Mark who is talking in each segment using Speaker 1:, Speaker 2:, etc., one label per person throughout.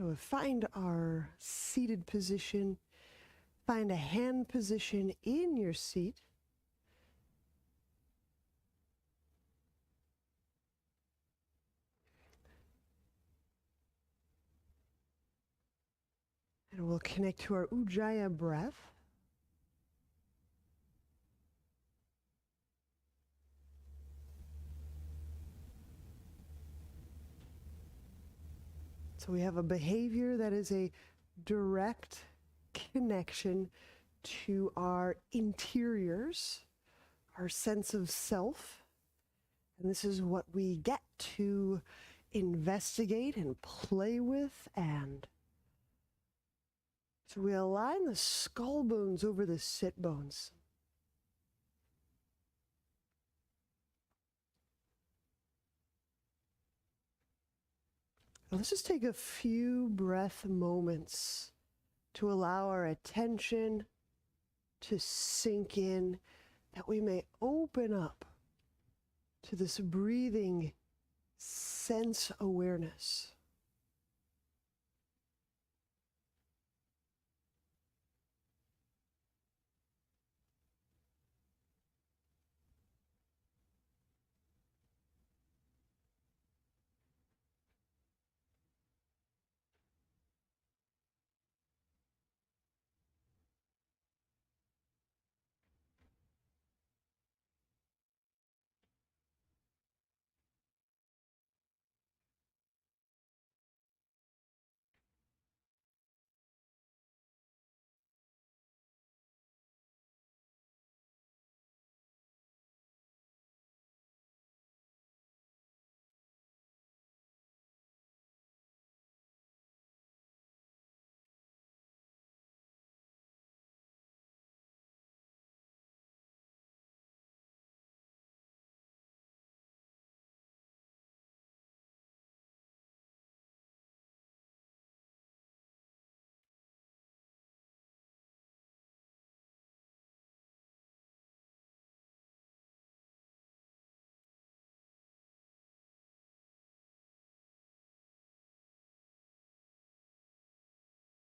Speaker 1: So find our seated position. Find a hand position in your seat. And we'll connect to our Ujjayi breath. So we have a behavior that is a direct connection to our interiors, our sense of self. And this is what we get to investigate and play with. And so we align the skull bones over the sit bones. Now let's just take a few breath moments to allow our attention to sink in, that we may open up to this breathing sense awareness.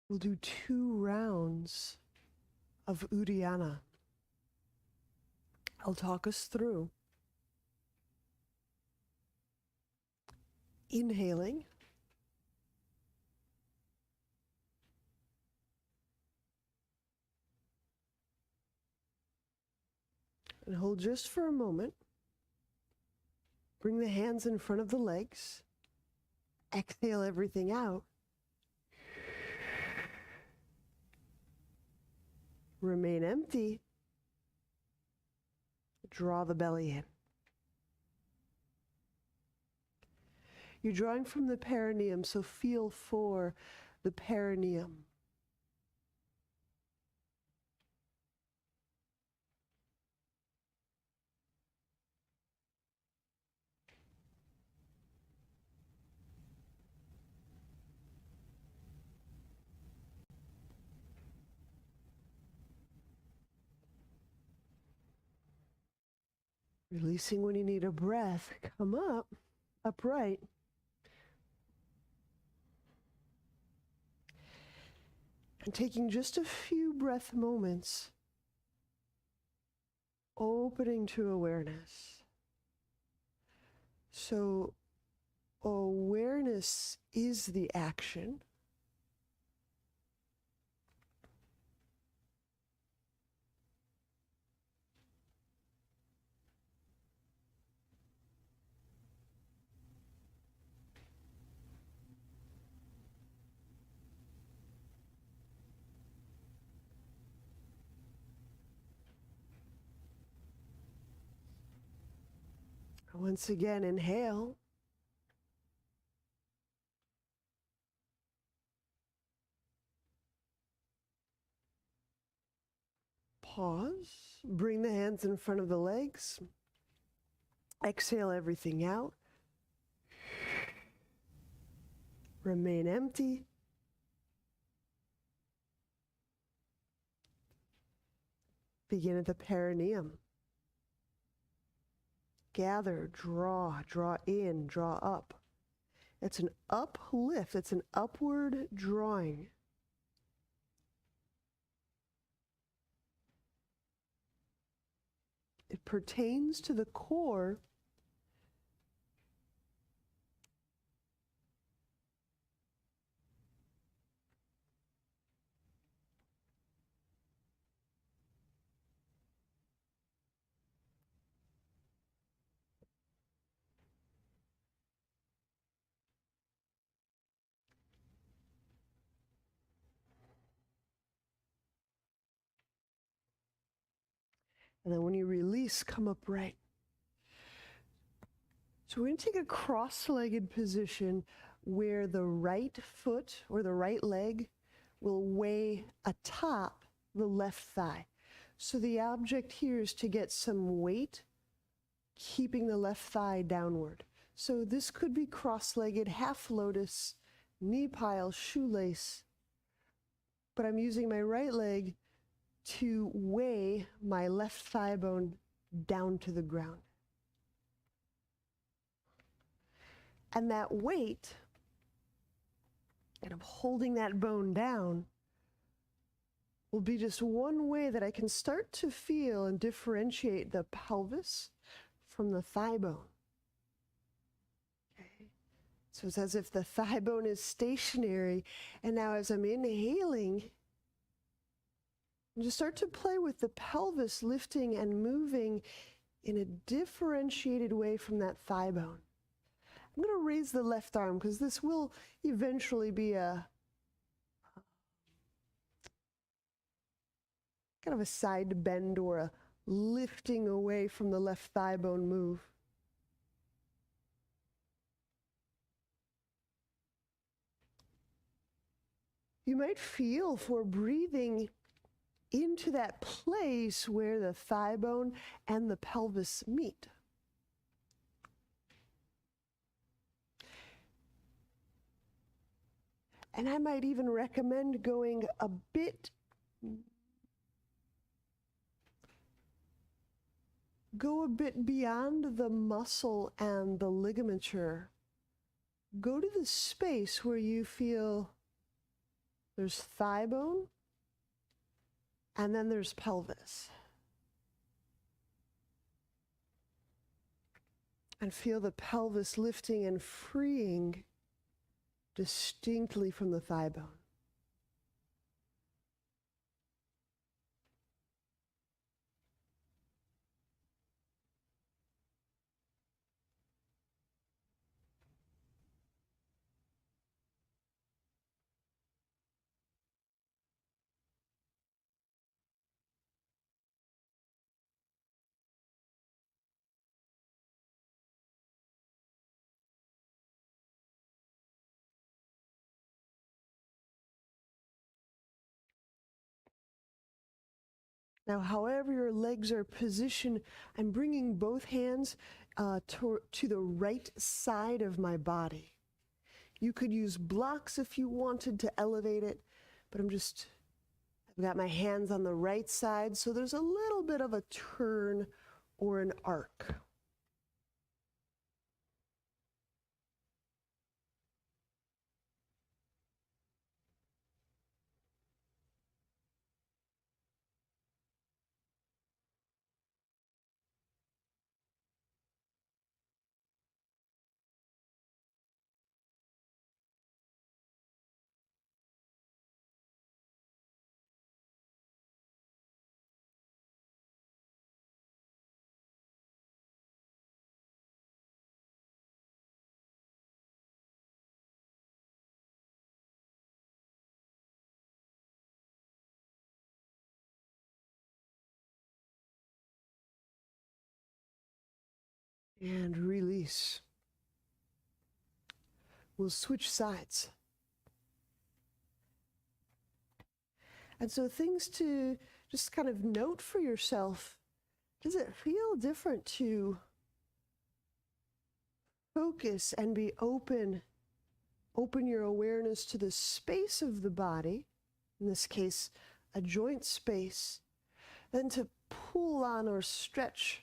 Speaker 1: We'll do 2 rounds of Uddiyana. I'll talk us through. Inhaling. And hold just for a moment. Bring the hands in front of the legs. Exhale everything out. Remain empty. Draw the belly in. You're drawing from the perineum, so feel for the perineum. Releasing when you need a breath. Come up, upright. And taking just a few breath moments, opening to awareness. So awareness is the action. Once again, inhale. Pause. Bring the hands in front of the legs. Exhale everything out. Remain empty. Begin at the perineum. Gather, draw in, draw up. It's an uplift. It's an upward drawing. It pertains to the core. And then when you release, come upright. So we're going to take a cross-legged position where the right foot or the right leg will weigh atop the left thigh. So the object here is to get some weight, keeping the left thigh downward. So this could be cross-legged, half lotus, knee pile, shoelace. But I'm using my right leg to weigh my left thigh bone down to the ground. And that weight, kind of holding that bone down, will be just one way that I can start to feel and differentiate the pelvis from the thigh bone. Okay. So it's as if the thigh bone is stationary, and now as I'm inhaling, just start to play with the pelvis lifting and moving in a differentiated way from that thigh bone. I'm going to raise the left arm because this will eventually be a kind of a side bend or a lifting away from the left thigh bone move. You might feel for breathing into that place where the thigh bone and the pelvis meet. And I might even recommend going a bit beyond the muscle and the ligature. Go to the space where you feel there's thigh bone and then there's pelvis. And feel the pelvis lifting and freeing distinctly from the thigh bone. Now, however your legs are positioned, I'm bringing both hands to the right side of my body. You could use blocks if you wanted to elevate it, but I've got my hands on the right side, so there's a little bit of a turn or an arc. And release. We'll switch sides. And so things to just kind of note for yourself. Does it feel different to focus and be open your awareness to the space of the body, in this case, a joint space, than to pull on or stretch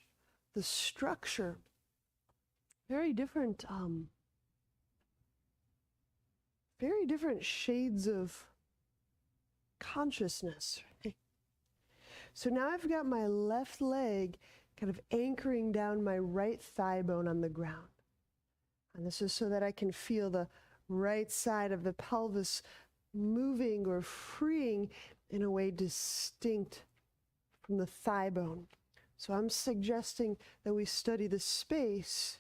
Speaker 1: the structure? Very different very different shades of consciousness. So now I've got my left leg kind of anchoring down my right thigh bone on the ground. And this is so that I can feel the right side of the pelvis moving or freeing in a way distinct from the thigh bone. So I'm suggesting that we study the space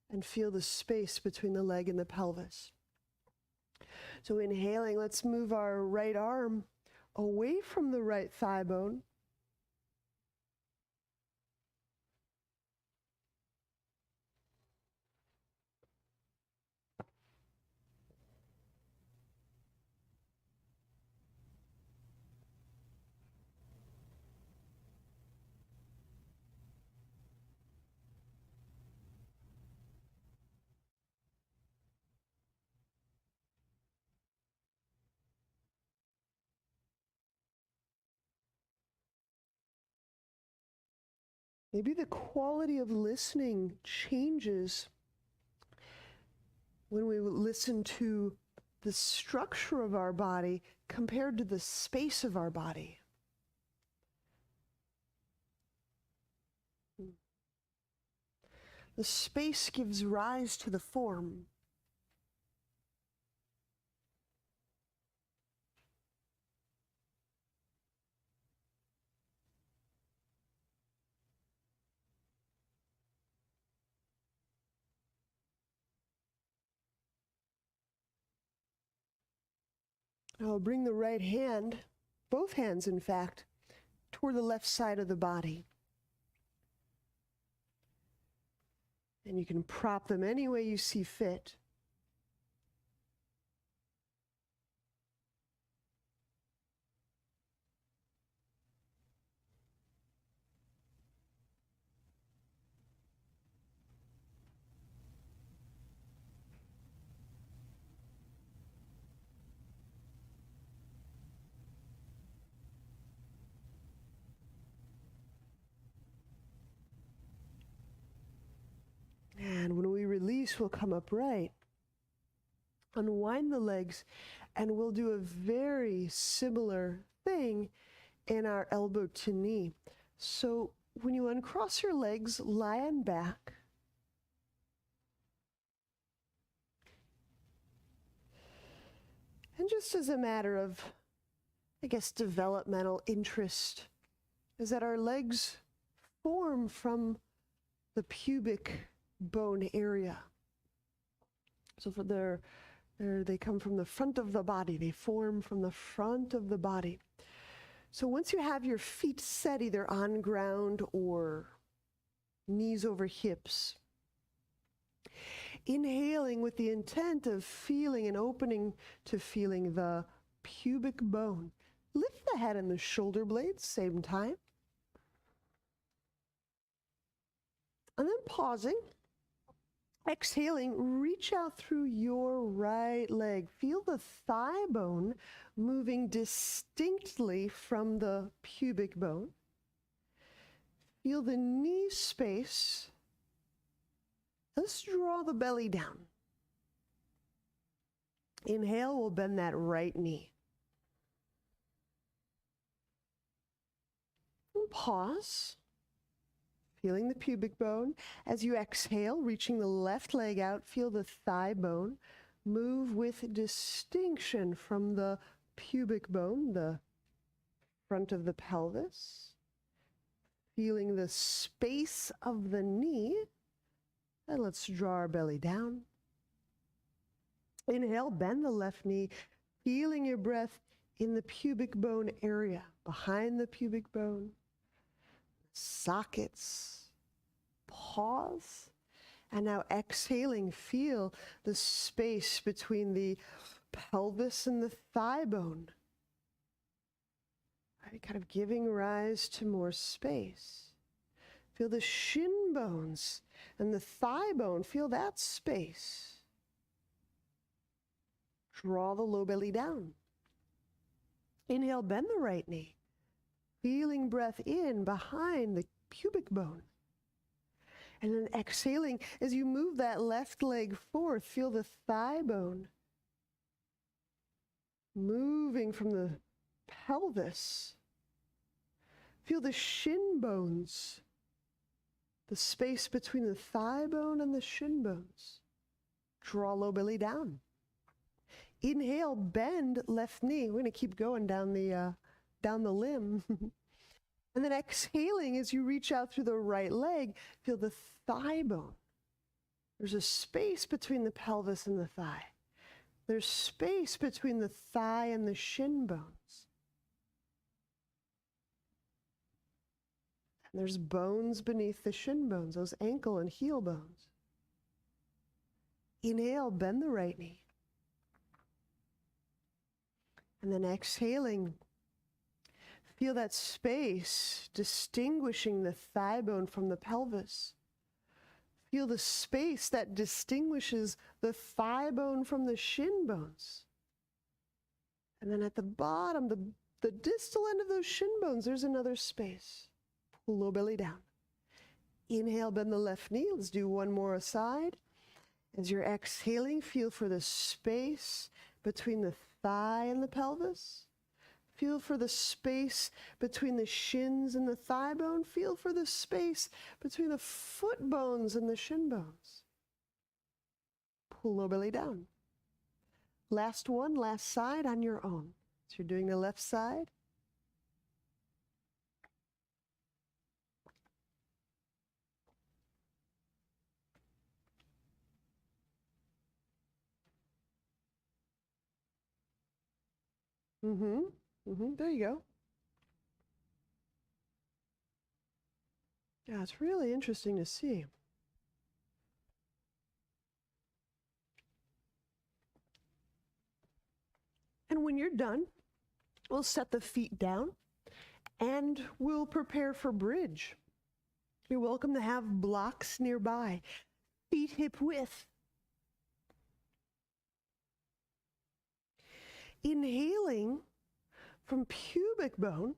Speaker 1: and feel the space between the leg and the pelvis. So inhaling, let's move our right arm away from the right thigh bone. Maybe the quality of listening changes when we listen to the structure of our body compared to the space of our body. The space gives rise to the form. I'll bring the right hand, both hands in fact, toward the left side of the body. And you can prop them any way you see fit. And when we release, we'll come upright. Unwind the legs, and we'll do a very similar thing in our elbow to knee. So when you uncross your legs, lie on back. And just as a matter of, I guess, developmental interest, is that our legs form from the pubic bone area. So they come from the front of the body. They form from the front of the body. So once you have your feet set either on ground or knees over hips, inhaling with the intent of feeling and opening to feeling the pubic bone. Lift the head and the shoulder blades, same time. And then pausing. Exhaling, reach out through your right leg. Feel the thigh bone moving distinctly from the pubic bone. Feel the knee space. Let's draw the belly down. Inhale, we'll bend that right knee. And pause. Feeling the pubic bone. As you exhale, reaching the left leg out, feel the thigh bone move with distinction from the pubic bone, the front of the pelvis. Feeling the space of the knee. And let's draw our belly down. Inhale, bend the left knee, feeling your breath in the pubic bone area, behind the pubic bone. Sockets. Pause. And now exhaling, feel the space between the pelvis and the thigh bone. Right, kind of giving rise to more space. Feel the shin bones and the thigh bone. Feel that space. Draw the low belly down. Inhale, bend the right knee. Feeling breath in behind the pubic bone. And then exhaling, as you move that left leg forth, feel the thigh bone moving from the pelvis. Feel the shin bones, the space between the thigh bone and the shin bones. Draw low belly down. Inhale, bend left knee. We're going to keep going down the limb. And then exhaling as you reach out through the right leg, feel the thigh bone. There's a space between the pelvis and the thigh. There's space between the thigh and the shin bones. And there's bones beneath the shin bones, those ankle and heel bones. Inhale, bend the right knee. And then exhaling, feel that space distinguishing the thigh bone from the pelvis. Feel the space that distinguishes the thigh bone from the shin bones. And then at the bottom, the distal end of those shin bones, there's another space. Pull low belly down. Inhale, bend the left knee. Let's do one more aside. As you're exhaling, feel for the space between the thigh and the pelvis. Feel for the space between the shins and the thigh bone. Feel for the space between the foot bones and the shin bones. Pull low belly down. Last one, last side on your own. So you're doing the left side. There you go. Yeah, it's really interesting to see. And when you're done, we'll set the feet down and we'll prepare for bridge. You're welcome to have blocks nearby, feet hip width. Inhaling from pubic bone,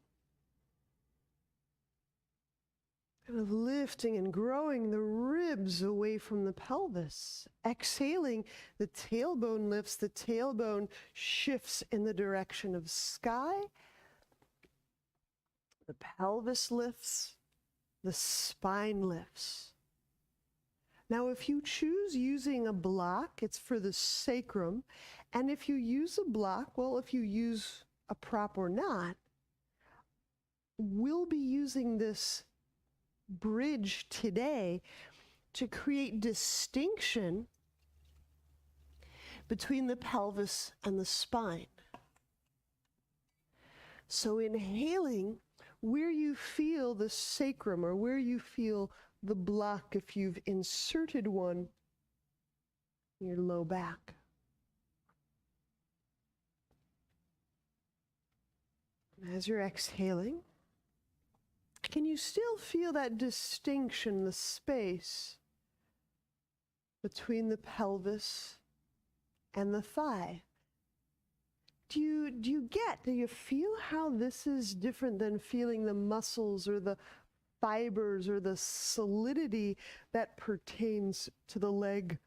Speaker 1: kind of lifting and growing the ribs away from the pelvis. Exhaling, the tailbone lifts, the tailbone shifts in the direction of sky. The pelvis lifts, the spine lifts. Now, if you choose using a block, it's for the sacrum. And if you use a block, well, if you use a prop or not, we'll be using this bridge today to create distinction between the pelvis and the spine. So inhaling, where you feel the sacrum or where you feel the block, if you've inserted one in your low back. As you're exhaling, can you still feel that distinction, the space between the pelvis and the thigh? Do you feel how this is different than feeling the muscles or the fibers or the solidity that pertains to the leg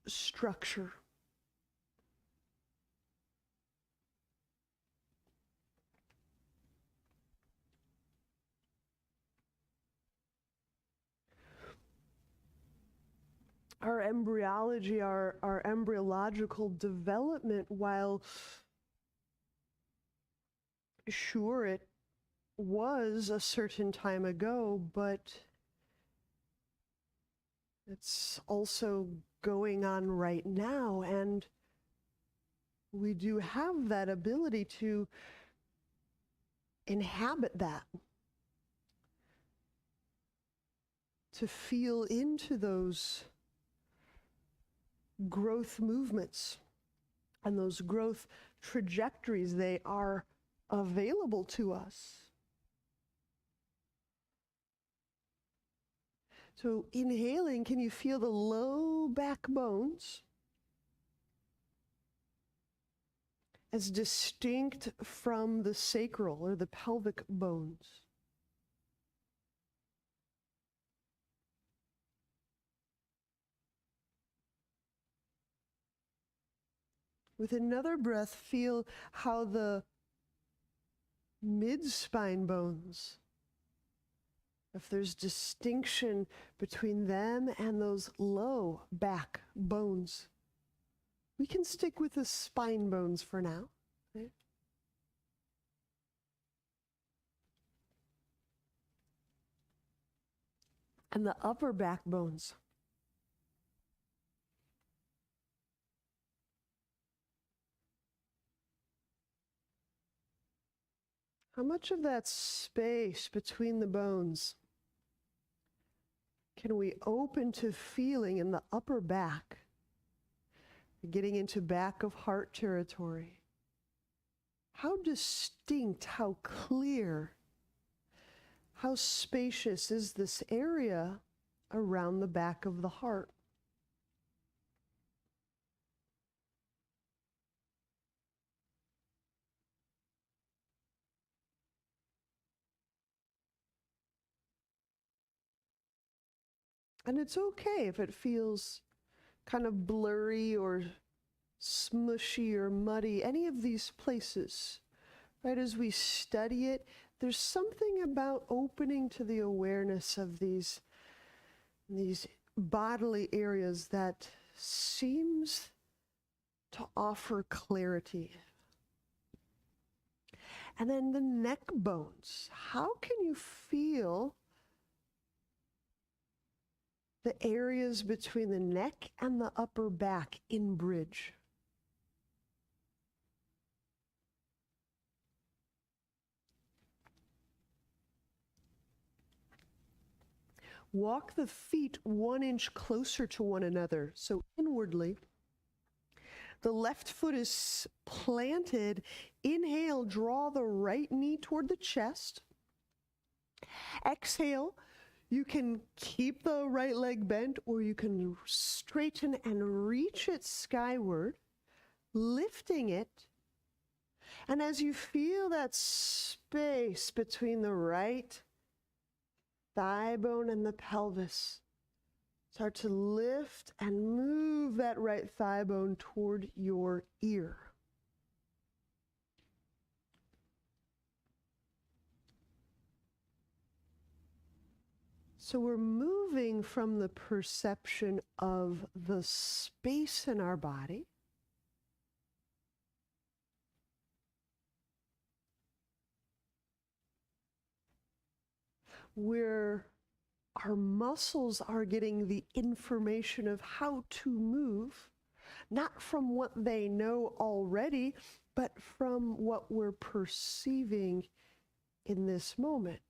Speaker 1: structure? Our embryology, our embryological development, while sure it was a certain time ago, but it's also going on right now, and we do have that ability to inhabit that, to feel into those growth movements and those growth trajectories. They are available to us. So inhaling, can you feel the low back bones as distinct from the sacral or the pelvic bones? With another breath, feel how the mid-spine bones, if there's distinction between them and those low back bones. We can stick with the spine bones for now. Okay? And the upper back bones. How much of that space between the bones can we open to feeling in the upper back? Getting into back of heart territory. How distinct, how clear, how spacious is this area around the back of the heart? And it's okay if it feels kind of blurry or smushy or muddy, any of these places, right? As we study it, there's something about opening to the awareness of these bodily areas that seems to offer clarity. And then the neck bones. How can you feel the areas between the neck and the upper back in bridge? Walk the feet 1 inch closer to one another, so inwardly. The left foot is planted. Inhale, draw the right knee toward the chest. Exhale, you can keep the right leg bent, or you can straighten and reach it skyward, lifting it. And as you feel that space between the right thigh bone and the pelvis, start to lift and move that right thigh bone toward your ear. So we're moving from the perception of the space in our body where our muscles are getting the information of how to move, not from what they know already, but from what we're perceiving in this moment.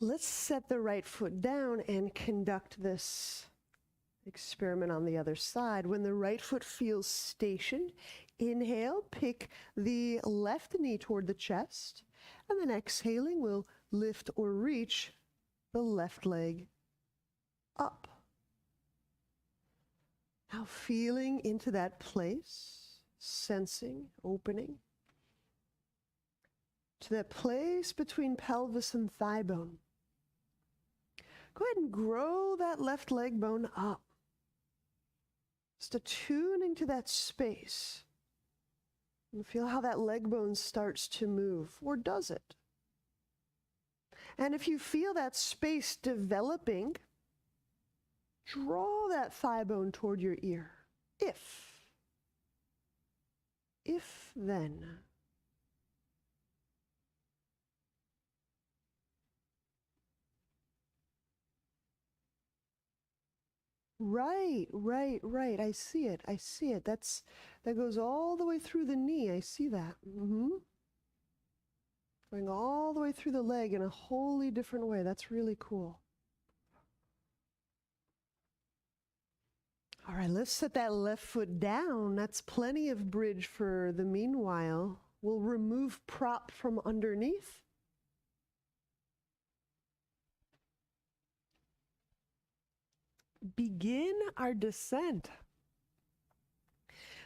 Speaker 1: Let's set the right foot down and conduct this experiment on the other side. When the right foot feels stationed, inhale, pick the left knee toward the chest, and then exhaling, we'll lift or reach the left leg up. Now feeling into that place, sensing, opening, to that place between pelvis and thigh bone. Go ahead and grow that left leg bone up. Just attuning to that space. And feel how that leg bone starts to move, or does it? And if you feel that space developing, draw that thigh bone toward your ear. If then. Right. I see it. That goes all the way through the knee. I see that. Going all the way through the leg in a wholly different way. That's really cool. All right, let's set that left foot down. That's plenty of bridge for the meanwhile. We'll remove prop from underneath. Begin our descent.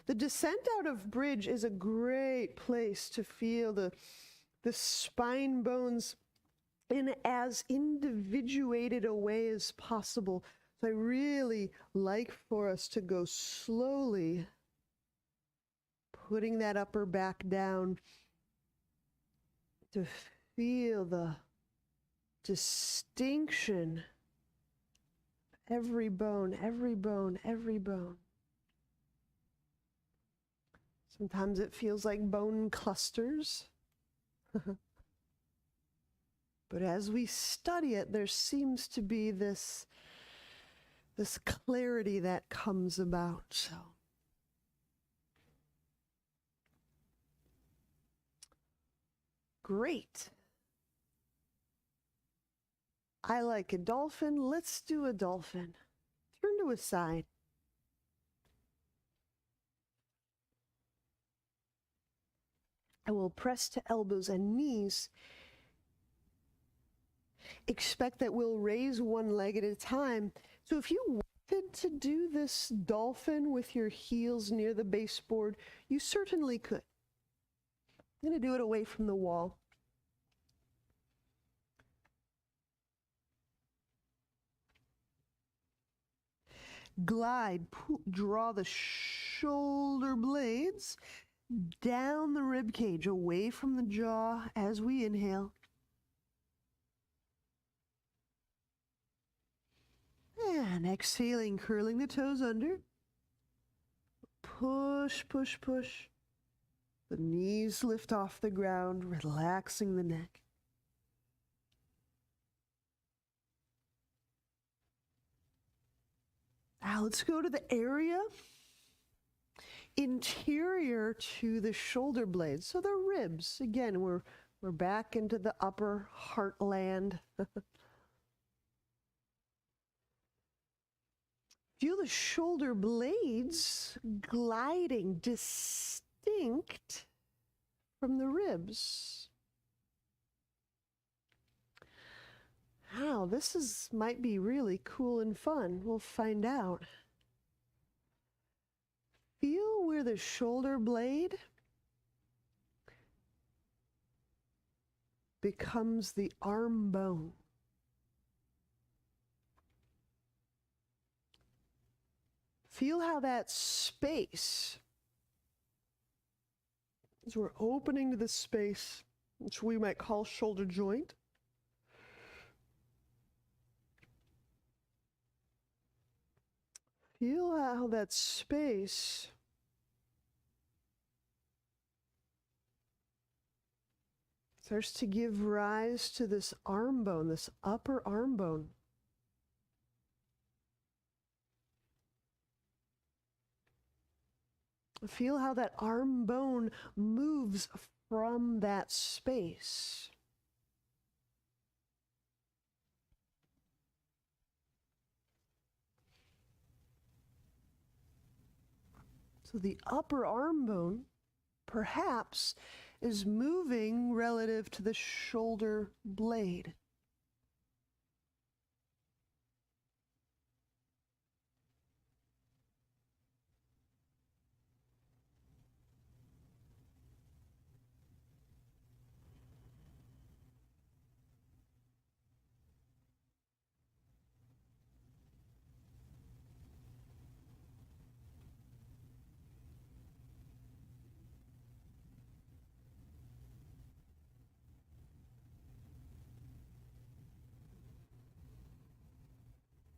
Speaker 1: The descent out of bridge is a great place to feel the spine bones in as individuated a way as possible. So I really like for us to go slowly, putting that upper back down to feel the distinction. Every bone, every bone, every bone. Sometimes it feels like bone clusters. But as we study it, there seems to be this clarity that comes about. So great. I like a dolphin. Let's do a dolphin. Turn to a side. I will press to elbows and knees. Expect that we'll raise one leg at a time. So if you wanted to do this dolphin with your heels near the baseboard, you certainly could. I'm going to do it away from the wall. Glide, draw the shoulder blades down the rib cage, away from the jaw as we inhale. And exhaling, curling the toes under. Push, push, push. The knees lift off the ground, relaxing the neck. Now let's go to the area interior to the shoulder blades. So the ribs. Again, we're back into the upper heartland. Feel the shoulder blades gliding distinct from the ribs. Wow, this might be really cool and fun. We'll find out. Feel where the shoulder blade becomes the arm bone. Feel how that space, as we're opening to the space, which we might call shoulder joint, feel how that space starts to give rise to this arm bone, this upper arm bone. Feel how that arm bone moves from that space. So the upper arm bone perhaps is moving relative to the shoulder blade.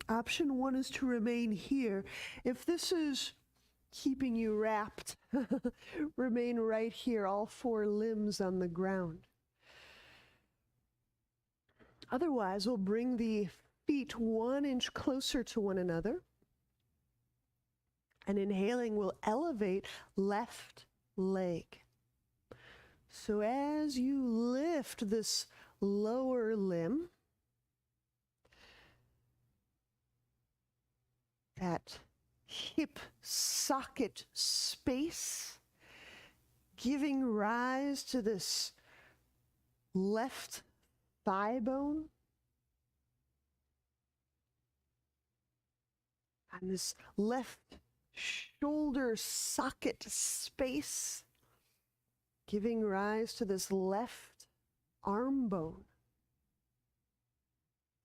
Speaker 1: Option one is to remain here. If this is keeping you wrapped, remain right here, all four limbs on the ground. Otherwise, we'll bring the feet 1 inch closer to one another. And inhaling, we'll elevate left leg. So as you lift this lower limb, that hip socket space, giving rise to this left thigh bone, and this left shoulder socket space, giving rise to this left arm bone.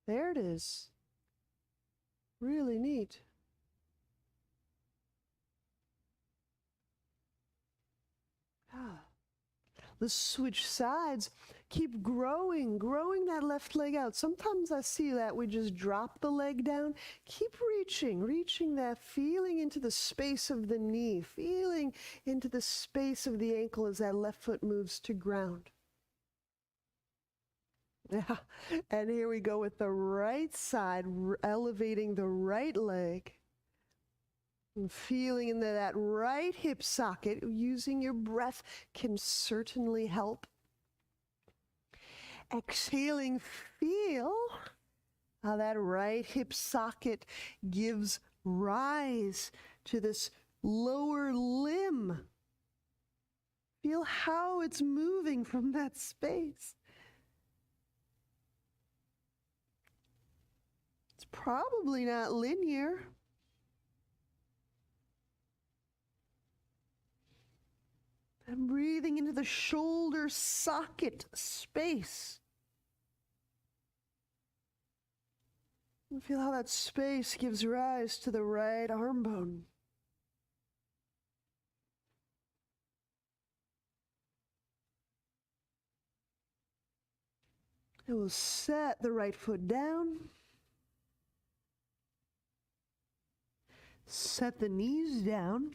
Speaker 1: There it is. Really neat. Ah. Let's switch sides. Keep growing that left leg out. Sometimes I see that we just drop the leg down. Keep reaching that, feeling into the space of the knee, feeling into the space of the ankle as that left foot moves to ground. Yeah, and here we go with the right side, elevating the right leg. And feeling into that right hip socket, using your breath can certainly help. Exhaling, feel how that right hip socket gives rise to this lower limb. Feel how it's moving from that space. It's probably not linear. And breathing into the shoulder socket space. And feel how that space gives rise to the right arm bone. And we'll set the right foot down. Set the knees down.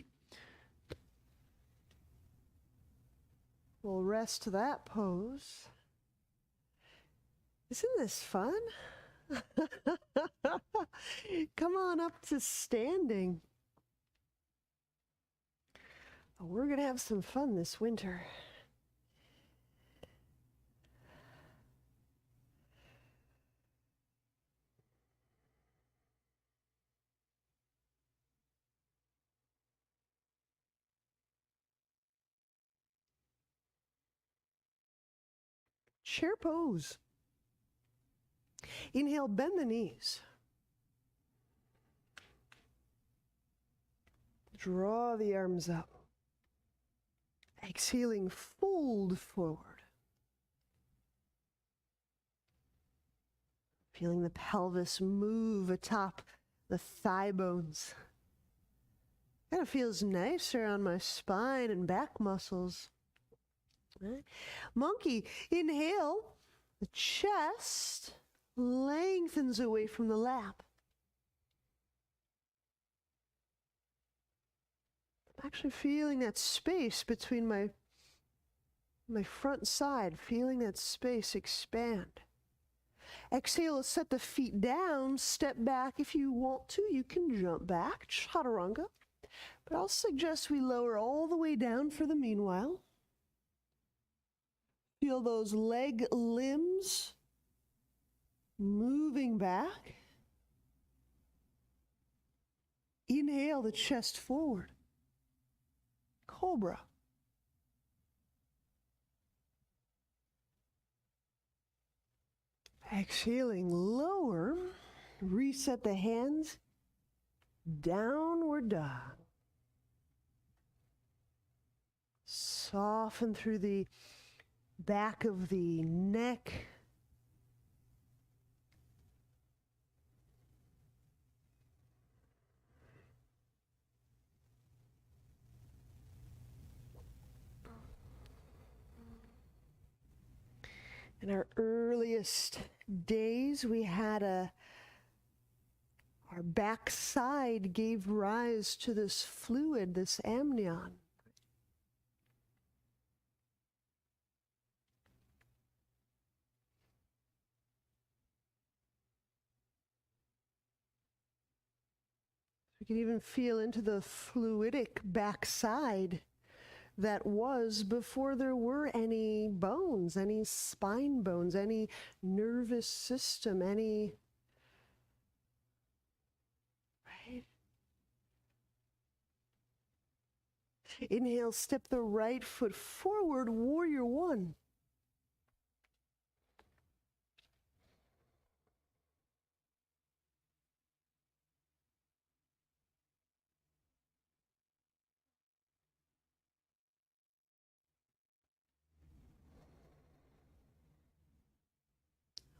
Speaker 1: We'll rest that pose. Isn't this fun? Come on up to standing. Oh, we're going to have some fun this winter. Chair pose. Inhale, bend the knees. Draw the arms up. Exhaling, fold forward. Feeling the pelvis move atop the thigh bones. Kind of feels nicer on my spine and back muscles. Right. Monkey, inhale, the chest lengthens away from the lap. I'm actually feeling that space between my front side, feeling that space expand. Exhale, set the feet down, step back. If you want to, you can jump back, chaturanga. But I'll suggest we lower all the way down for the meanwhile. Feel those leg limbs moving back. Inhale the chest forward. Cobra. Exhaling, lower. Reset the hands. Downward dog. Soften through the back of the neck. In our earliest days, we had our backside gave rise to this fluid, this amnion. We can even feel into the fluidic backside that was before there were any bones, any spine bones, any nervous system, any, right? Inhale, step the right foot forward, warrior one.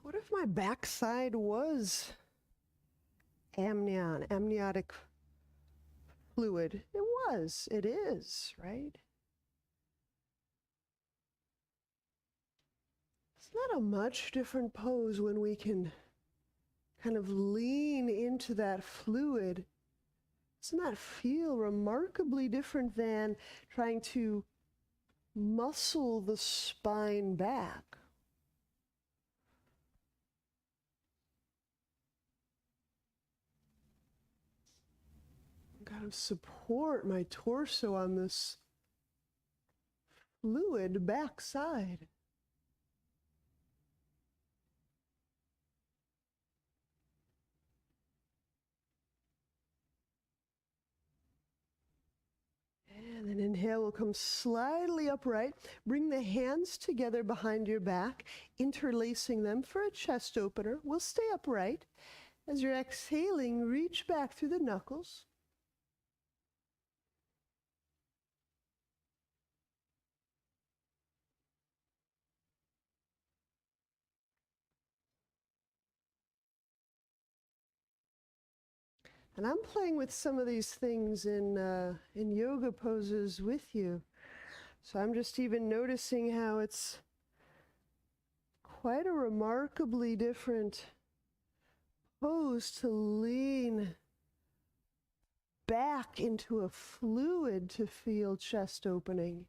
Speaker 1: What if my backside was amniotic fluid. It is, right? It's not a much different pose when we can kind of lean into that fluid. Doesn't that feel remarkably different than trying to muscle the spine back? I've got to support my torso on this fluid backside. And then inhale, we'll come slightly upright. Bring the hands together behind your back, interlacing them for a chest opener. We'll stay upright. As you're exhaling, reach back through the knuckles. And I'm playing with some of these things in yoga poses with you. So I'm just even noticing how it's quite a remarkably different pose to lean back into a fluid to feel chest opening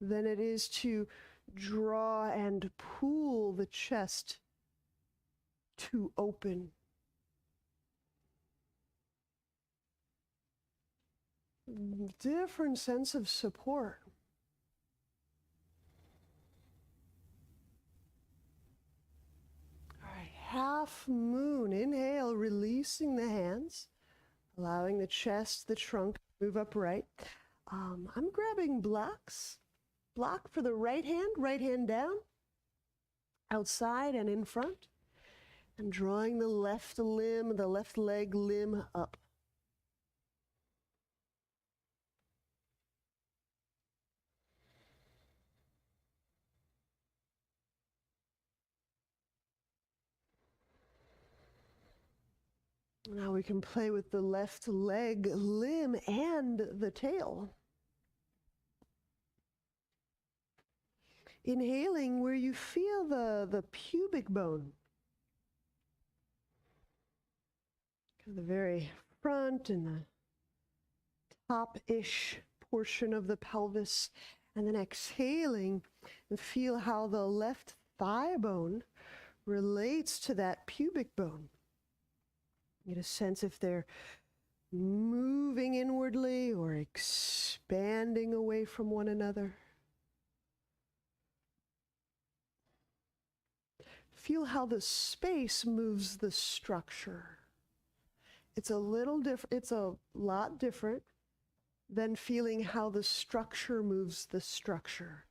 Speaker 1: than it is to draw and pull the chest to open. Different sense of support. All right, half moon. Inhale, releasing the hands, allowing the chest, the trunk to move upright. I'm grabbing blocks. Block for the right hand down, outside and in front, and drawing the left leg limb up. Now we can play with the left leg limb and the tail. Inhaling where you feel the pubic bone. The very front and the top-ish portion of the pelvis. And then exhaling and feel how the left thigh bone relates to that pubic bone. Get a sense if they're moving inwardly or expanding away from one another. Feel how the space moves the structure. It's a lot different than feeling how the structure moves the structure.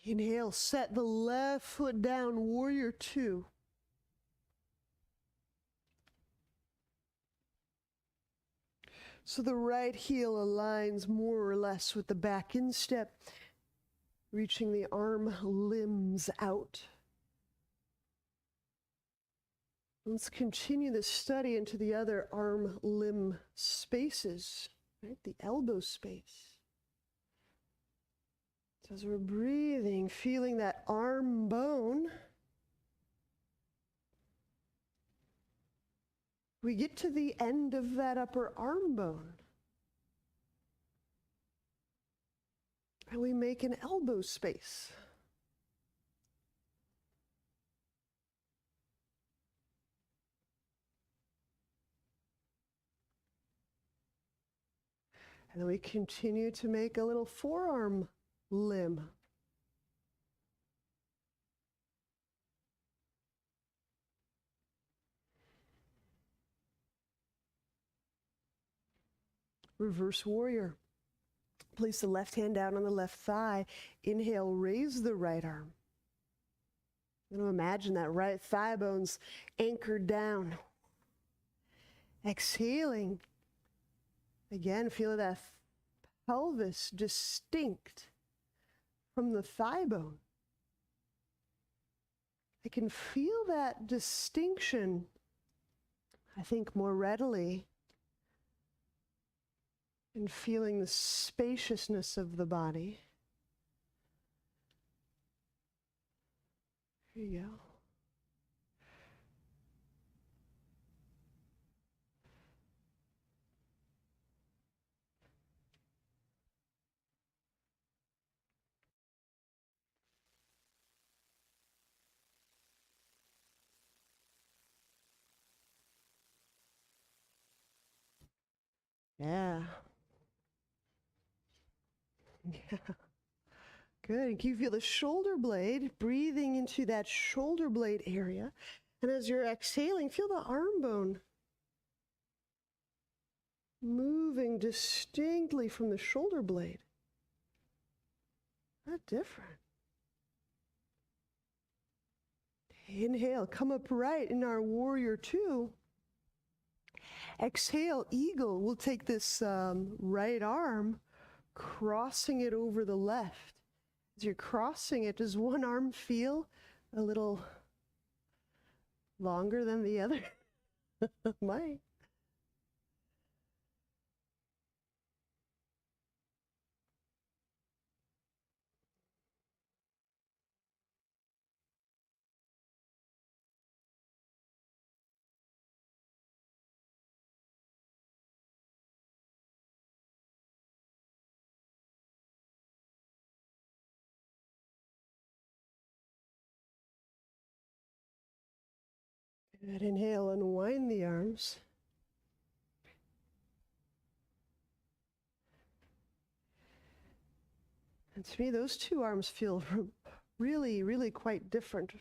Speaker 1: Inhale, set the left foot down, warrior two. So the right heel aligns more or less with the back instep, reaching the arm limbs out. Let's continue this study into the other arm limb spaces, right? The elbow space. So as we're breathing, feeling that arm bone, we get to the end of that upper arm bone. And we make an elbow space. And then we continue to make a little forearm limb. Reverse warrior. Place the left hand down on the left thigh. Inhale, raise the right arm. Imagine that right thigh bone's anchored down. Exhaling. Again, feel that pelvis distinct from the thigh bone. I can feel that distinction, I think, more readily in feeling the spaciousness of the body. Here you go. Yeah. Yeah. Good. Can you feel the shoulder blade, breathing into that shoulder blade area? And as you're exhaling, feel the arm bone moving distinctly from the shoulder blade. Not different. Inhale, come upright in our warrior two. Exhale, eagle. We'll take this right arm, crossing it over the left. As you're crossing it, does one arm feel a little longer than the other? Might. Good. Inhale, unwind the arms. And to me, those two arms feel really, really quite different.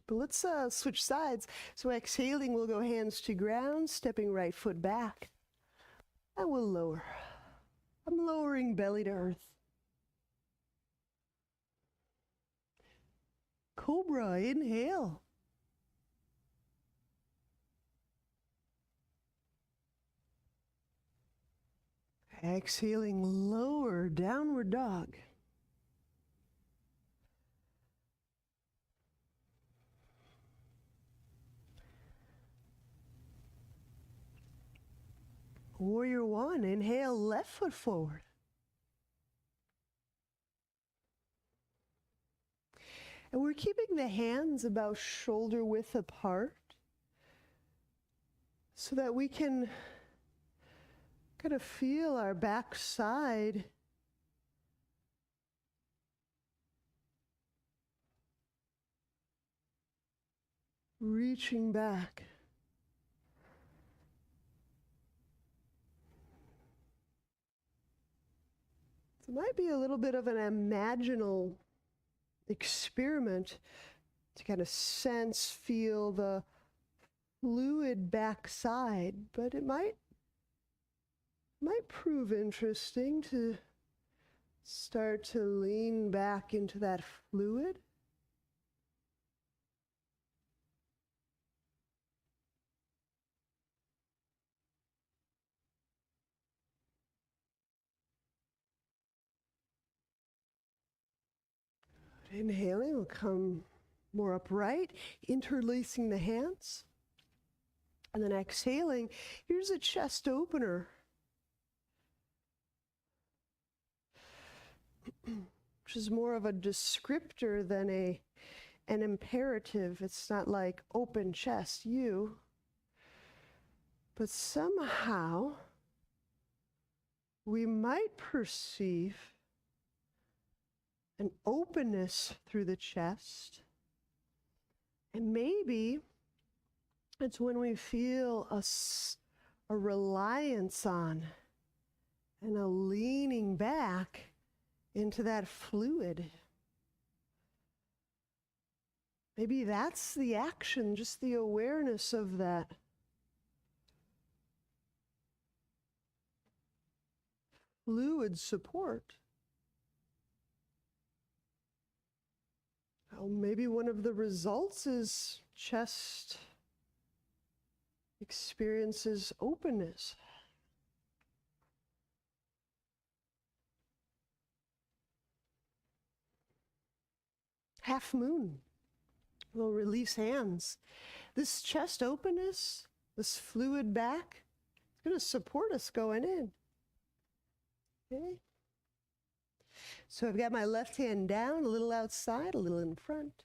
Speaker 1: But let's switch sides. So exhaling, we'll go hands to ground, stepping right foot back. And we'll lower. I'm lowering belly to earth. Cobra, inhale. Exhaling, lower, downward dog. Warrior one, inhale, left foot forward. And we're keeping the hands about shoulder width apart so that we can kind of feel our back side reaching back. So it might be a little bit of an imaginal experiment to kind of sense, feel the fluid backside, but it might prove interesting to start to lean back into that fluid. Inhaling, we'll come more upright, interlacing the hands. And then exhaling, here's a chest opener. Which is more of a descriptor than an imperative. It's not like open chest, you. But somehow, we might perceive an openness through the chest. And maybe it's when we feel a reliance on and a leaning back into that fluid. Maybe that's the action, just the awareness of that. fluid support. Well, maybe one of the results is chest experiences openness. Half moon. We'll release hands. This chest openness, this fluid back, it's going to support us going in. Okay. So I've got my left hand down, a little outside, a little in front.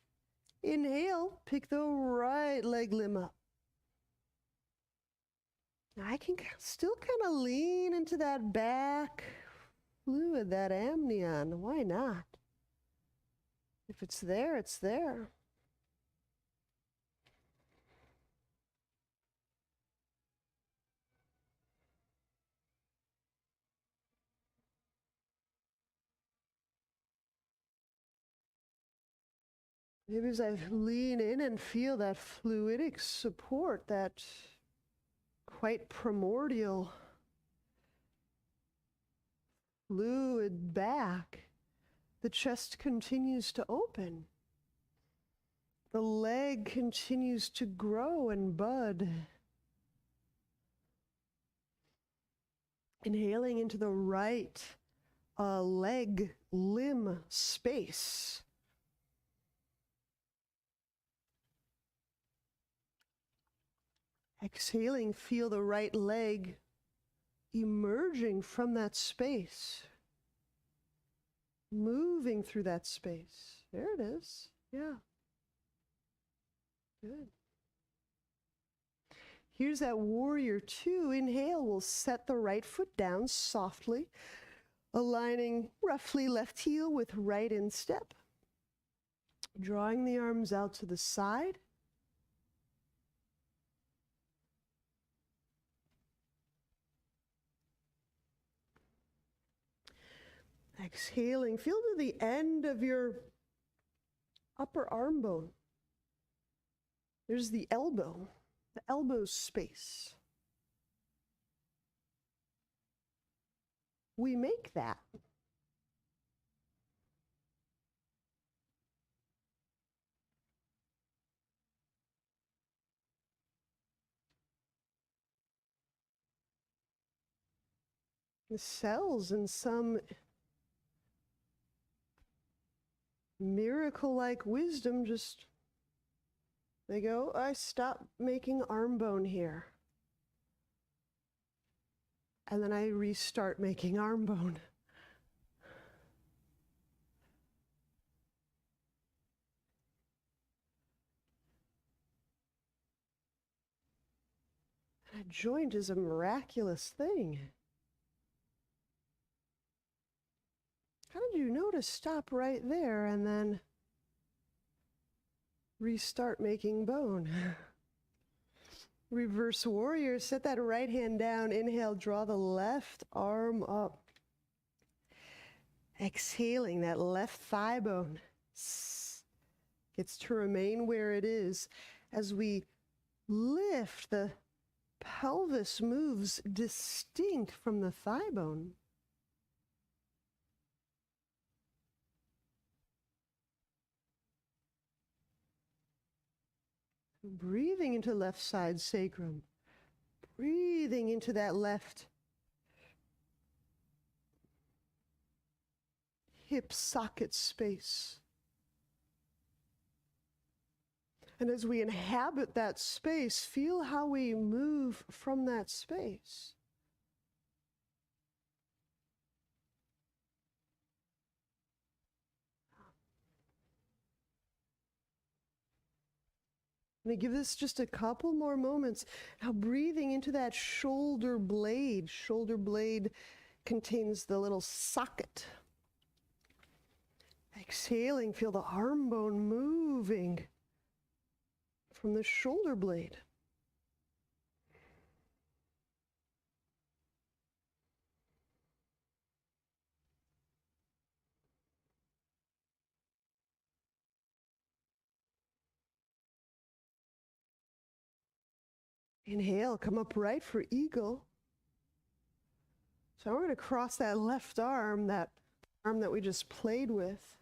Speaker 1: Inhale, pick the right leg limb up. Now I can still kind of lean into that back fluid, that amnion. Why not? If it's there, it's there. Maybe as I lean in and feel that fluidic support, that quite primordial fluid back, the chest continues to open. The leg continues to grow and bud. Inhaling into the right leg limb space. Exhaling, feel the right leg emerging from that space. Moving through that space. There it is. Yeah. Good. Here's that warrior two. Inhale, we'll set the right foot down softly, aligning roughly left heel with right instep. Drawing the arms out to the side. Exhaling, feel to the end of your upper arm bone. There's the elbow space. We make that. The cells in some miracle-like wisdom just, they go, I stop making arm bone here. And then I restart making arm bone. And a joint is a miraculous thing. How did you know to stop right there and then restart making bone? Reverse warrior, set that right hand down. Inhale, draw the left arm up. Exhaling, that left thigh bone gets to remain where it is. As we lift, the pelvis moves distinct from the thigh bone. Breathing into left side sacrum. Breathing into that left hip socket space. And as we inhabit that space, feel how we move from that space. I'm going to give this just a couple more moments. Now breathing into that shoulder blade. Shoulder blade contains the little socket. Exhaling, feel the arm bone moving from the shoulder blade. Inhale, come upright for eagle. So we're going to cross that left arm, that arm that we just played with,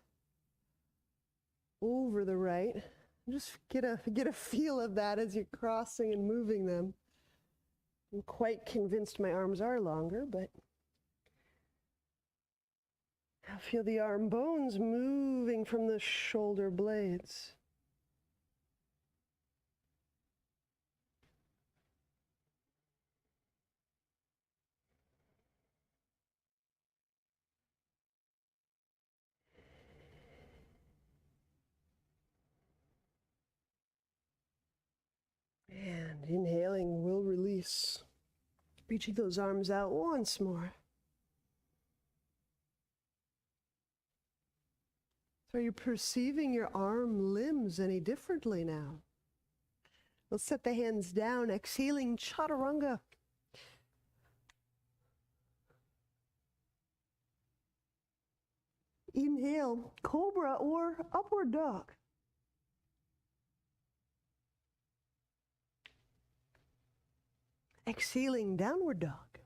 Speaker 1: over the right. Just get a feel of that as you're crossing and moving them. I'm quite convinced my arms are longer, but I feel the arm bones moving from the shoulder blades. And inhaling, we'll release. Reaching those arms out once more. So are you perceiving your arm limbs any differently now? We'll set the hands down, exhaling chaturanga. Inhale, cobra or upward dog. Exhaling, downward dog.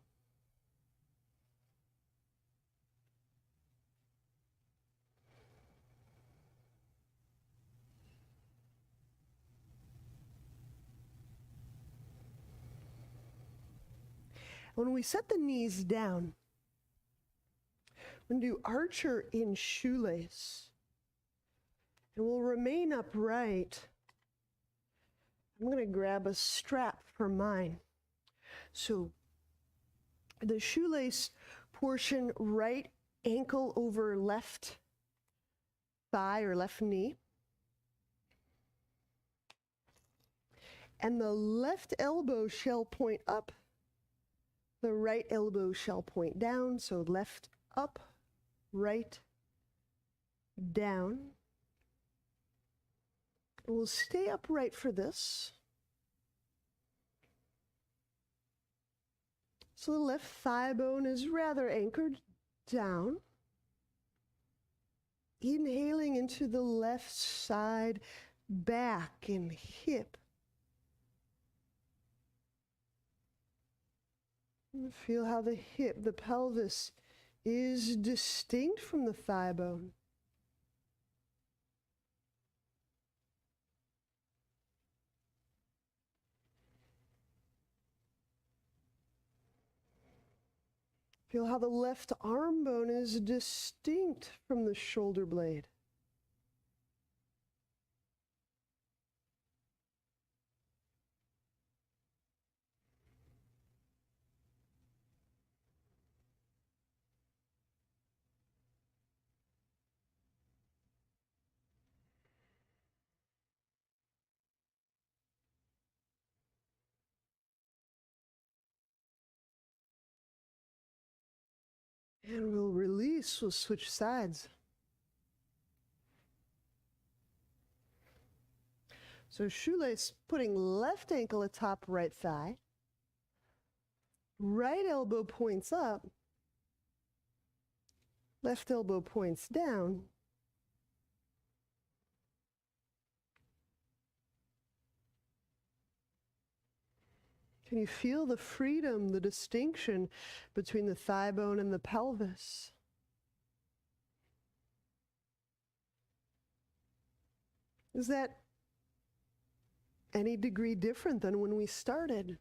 Speaker 1: When we set the knees down, we're going to do archer in shoelace. And we'll remain upright. I'm going to grab a strap for mine. So the shoelace portion, right ankle over left thigh or left knee. And the left elbow shall point up. The right elbow shall point down. So left up, right down. And we'll stay upright for this. So the left thigh bone is rather anchored down. Inhaling into the left side, back and hip. And feel how the hip, the pelvis, is distinct from the thigh bone. Feel how the left arm bone is distinct from the shoulder blade. And we'll release, we'll switch sides. So shoelace, putting left ankle atop right thigh. Right elbow points up. Left elbow points down. Can you feel the freedom, the distinction between the thigh bone and the pelvis? Is that any degree different than when we started?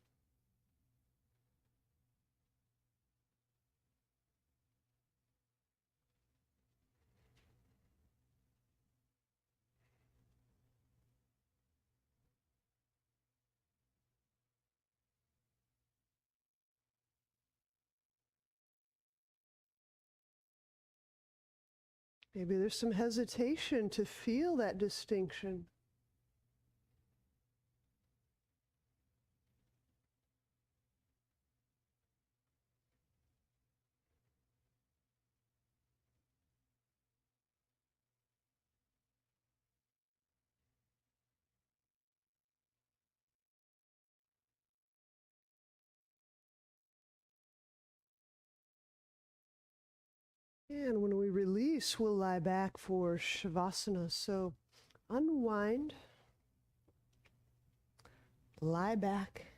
Speaker 1: Maybe there's some hesitation to feel that distinction. And when we release, we'll lie back for Shavasana. So unwind, lie back.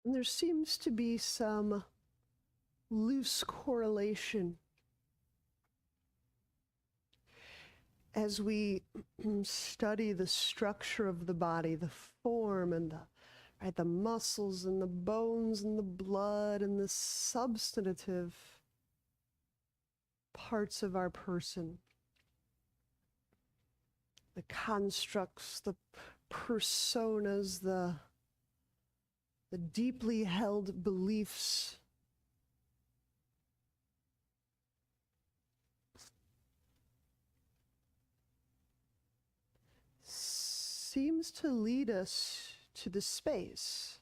Speaker 1: And there seems to be some loose correlation as we study the structure of the body, the form and the muscles and the bones and the blood and the substantive parts of our person, the constructs, the personas, the deeply held beliefs. Seems to lead us to the space.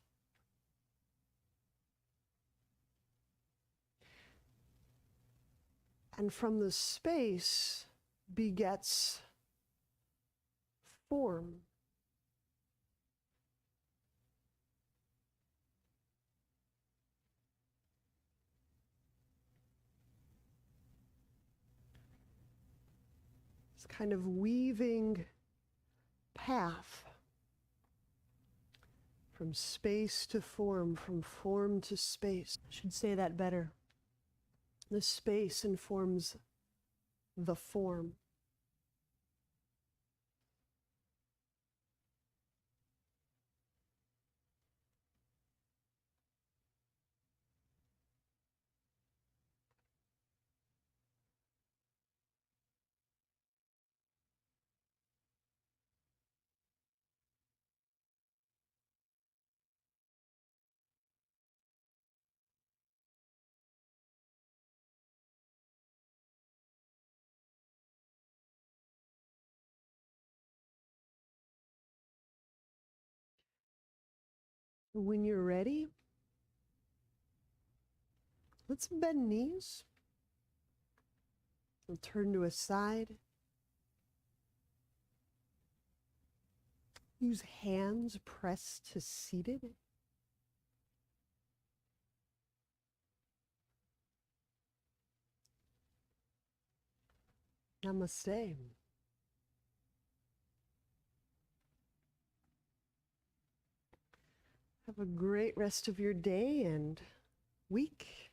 Speaker 1: And from the space begets form. This kind of weaving path from space to form, from form to space. I should say that better. The space informs the form. When you're ready, let's bend knees and turn to a side. Use hands pressed to seated. Namaste. Have a great rest of your day and week.